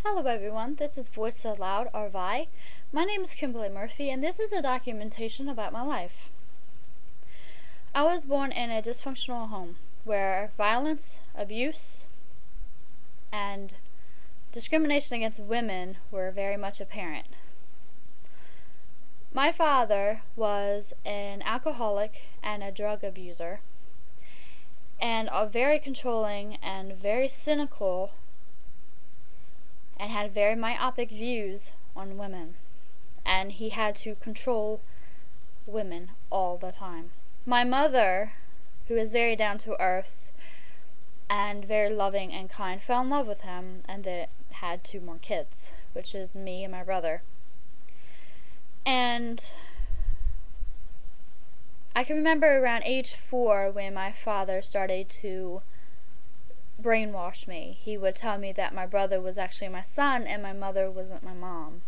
Hello everyone, this is Voice It Aloud, or VI. My name is Kimberly Murphy, and this is a documentation about my life. I was born in a dysfunctional home where violence, abuse, and discrimination against women were very much apparent. My father was an alcoholic and a drug abuser, and very controlling and very cynical, and had very myopic views on women, and he had to control women all the time. My mother, who is very down to earth and very loving and kind, fell in love with him, and they had 2 more kids, which is me and my brother. And I can remember around age 4 when my father started to brainwash me. He would tell me that my brother was actually my son and my mother wasn't my mom.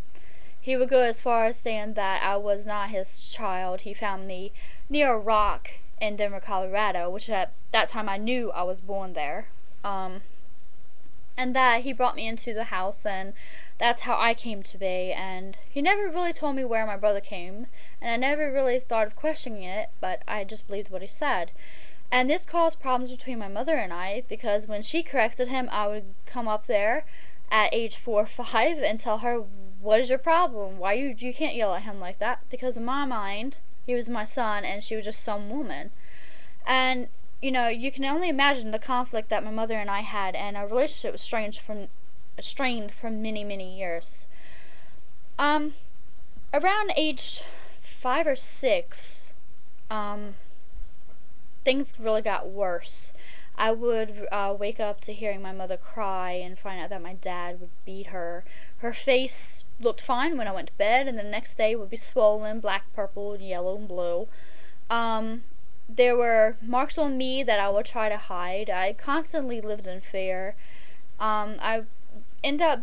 He would go as far as saying that I was not his child. He found me near a rock in Denver, Colorado, which at that time I knew I was born there. And that he brought me into the house, and that's how I came to be. And he never really told me where my brother came, and I never really thought of questioning it, but I just believed what he said. And this caused problems between my mother and I, because when she corrected him, I would come up there at age 4 or 5 and tell her, what is your problem? Why you can't yell at him like that? Because in my mind, he was my son and she was just some woman. And, you know, you can only imagine the conflict that my mother and I had, and our relationship was strained for many, many years. Around age 5 or 6, things really got worse. I would wake up to hearing my mother cry and find out that my dad would beat her. Her face looked fine when I went to bed, and the next day would be swollen, black, purple, yellow, and blue. There were marks on me that I would try to hide. I constantly lived in fear. I ended up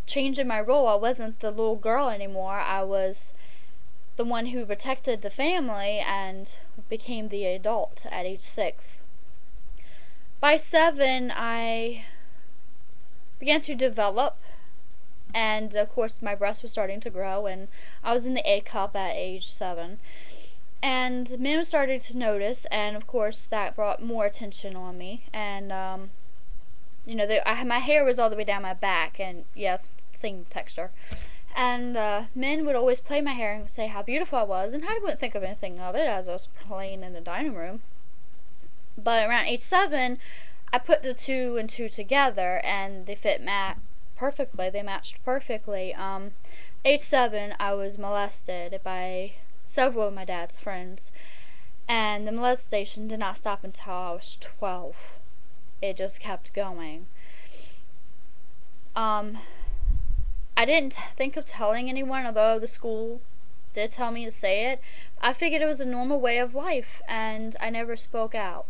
changing my role. I wasn't the little girl anymore. I was the one who protected the family and became the adult at age 6. By 7, I began to develop, and of course my breast was starting to grow, and I was in the A cup at age 7. And men started to notice, and of course that brought more attention on me. And my hair was all the way down my back, and yes, same texture. And men would always play my hair and say how beautiful I was, and I wouldn't think of anything of it as I was playing in the dining room. But around age 7, I put the 2 and 2 together, and they perfectly. They matched perfectly. Age 7, I was molested by several of my dad's friends, and the molestation did not stop until I was 12. It just kept going. I didn't think of telling anyone, although the school did tell me to say it. I figured it was a normal way of life, and I never spoke out.